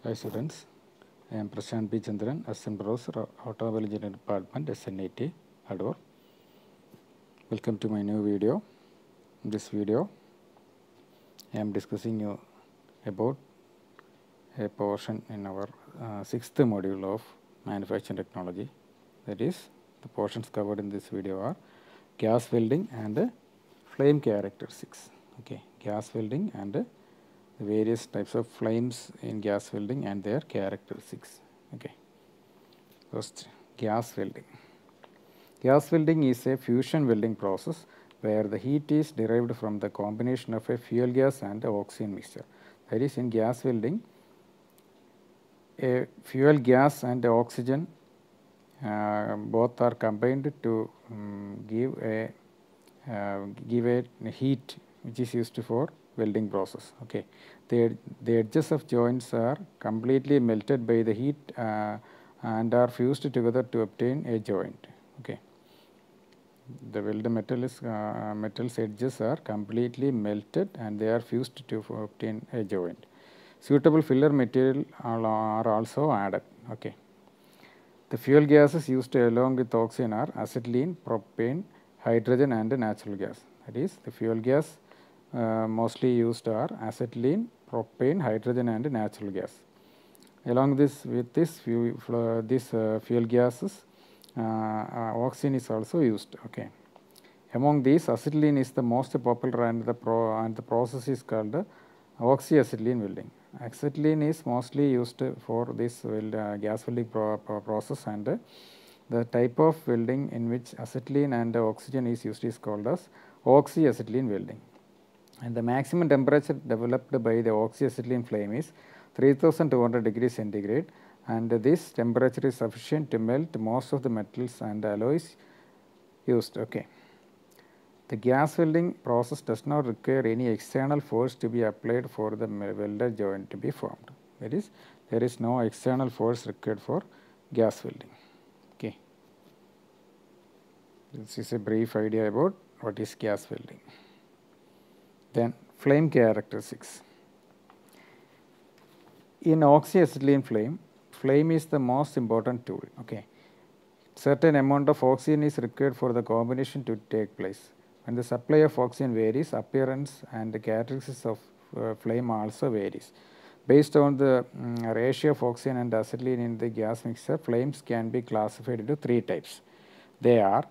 Hi students, I am Prashant B. Chandran, Assistant Professor, Automobile Engineering Department, SNIT, Adoor. Welcome to my new video. In this video, I am discussing you about a portion in our sixth module of manufacturing technology. That is, the portions covered in this video are gas welding and flame characteristics. Okay, gas welding and the various types of flames in gas welding and their characteristics. Okay, first, gas welding. Gas welding is a fusion welding process where the heat is derived from the combination of a fuel gas and oxygen mixture. That is, in gas welding, a fuel gas and oxygen both are combined to give a heat which is used for welding process. Okay, the edges of joints are completely melted by the heat and are fused together to obtain a joint. Okay, the welded metal's edges are completely melted and they are fused to obtain a joint. Suitable filler material are also added. Okay, the fuel gases used along with oxygen are acetylene, propane, hydrogen and natural gas. That is, the fuel gas mostly used are acetylene, propane, hydrogen and natural gas. Along with this fuel gases, oxygen is also used. Okay, among these, acetylene is the most popular and the process is called oxyacetylene welding. Acetylene is mostly used for this gas welding process, and the type of welding in which acetylene and oxygen is used is called as oxyacetylene welding. And the maximum temperature developed by the oxyacetylene flame is 3200 degrees centigrade, and this temperature is sufficient to melt most of the metals and alloys used. Okay, the gas welding process does not require any external force to be applied for the welded joint to be formed. That is, there is no external force required for gas welding. Okay, this is a brief idea about what is gas welding. Then, flame characteristics. In oxyacetylene flame is the most important tool. Okay, certain amount of oxygen is required for the combination to take place. When the supply of oxygen varies, appearance and the characteristics of flame also varies. Based on the ratio of oxygen and acetylene in the gas mixture, flames can be classified into three types. They are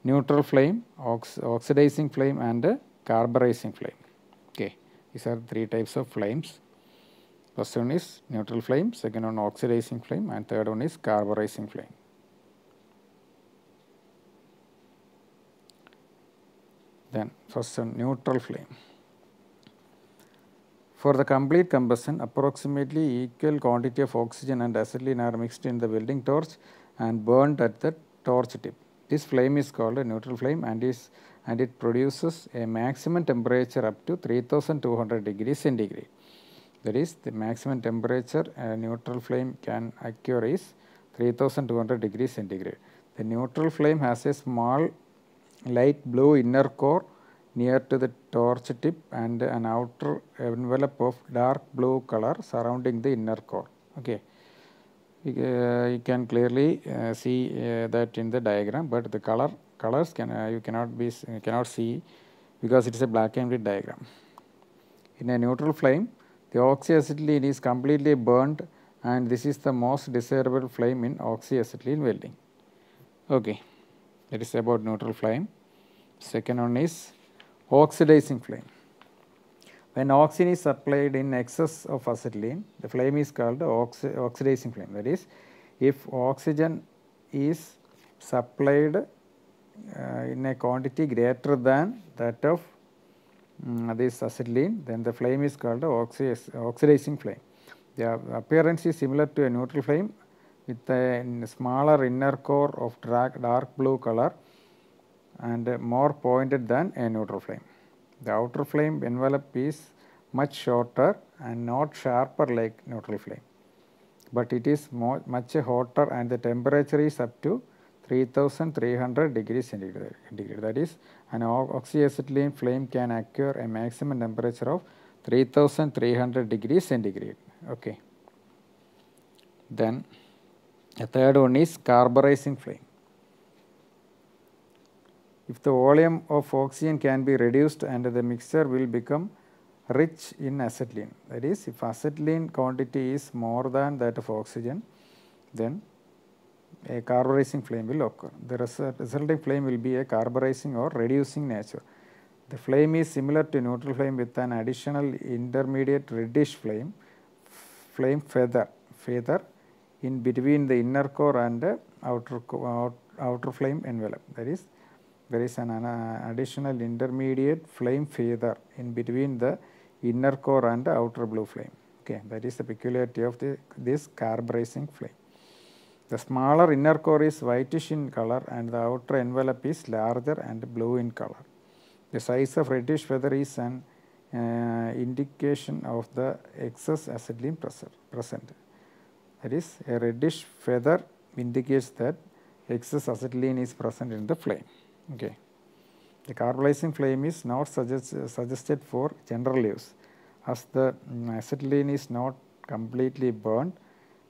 neutral flame, oxidizing flame and carburizing flame. Okay, these are three types of flames. First one is neutral flame, second one oxidizing flame, and third one is carburizing flame. Then first one, neutral flame. For the complete combustion, approximately equal quantity of oxygen and acetylene are mixed in the welding torch and burned at the torch tip. This flame is called a neutral flame and it produces a maximum temperature up to 3200 degrees centigrade. That is, the maximum temperature a neutral flame can occur is 3200 degrees centigrade. The neutral flame has a small light blue inner core near to the torch tip and an outer envelope of dark blue color surrounding the inner core. Okay, you can clearly see that in the diagram, but the colors you cannot see because it is a black and white diagram. In a neutral flame, the oxyacetylene is completely burned, and this is the most desirable flame in oxyacetylene welding. Okay, that is about neutral flame. Second one is oxidizing flame. When oxygen is applied in excess of acetylene, the flame is called oxidizing flame. That is, if oxygen is supplied in a quantity greater than that of this acetylene, then the flame is called oxidizing flame. The appearance is similar to a neutral flame with a smaller inner core of dark blue color and more pointed than a neutral flame. The outer flame envelope is much shorter and not sharper like neutral flame, but it is much hotter and the temperature is up to 3300 degrees centigrade. That is, an oxyacetylene flame can occur a maximum temperature of 3300 degrees centigrade. Okay. Then a third one is carburizing flame. If the volume of oxygen can be reduced and the mixture will become rich in acetylene, that is, if acetylene quantity is more than that of oxygen, then a carburizing flame will occur. The resulting flame will be a carburizing or reducing nature. The flame is similar to neutral flame with an additional intermediate reddish flame feather in between the inner core and the outer flame envelope. That is, there is an additional intermediate flame feather in between the inner core and the outer blue flame. Okay, that is the peculiarity of this carburizing flame. The smaller inner core is whitish in color and the outer envelope is larger and blue in color. The size of reddish feather is an indication of the excess acetylene present. That is, a reddish feather indicates that excess acetylene is present in the flame. Okay. The carburizing flame is not suggested for general use, as the acetylene is not completely burned.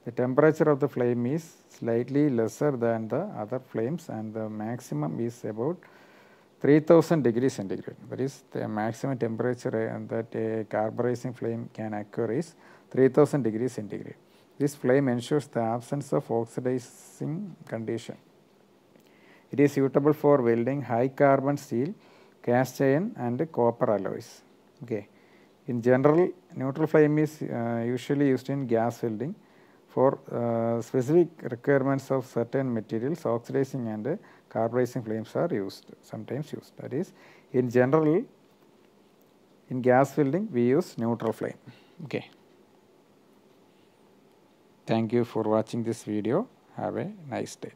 The temperature of the flame is slightly lesser than the other flames and the maximum is about 3000 degrees centigrade. That is, the maximum temperature that a carburizing flame can occur is 3000 degrees centigrade. This flame ensures the absence of oxidizing condition. It is suitable for welding high carbon steel, cast iron and copper alloys. Okay. In general, neutral flame is usually used in gas welding. For specific requirements of certain materials, oxidizing and carburizing flames are sometimes used. That is, in general, in gas welding, we use neutral flame. Okay. Thank you for watching this video. Have a nice day.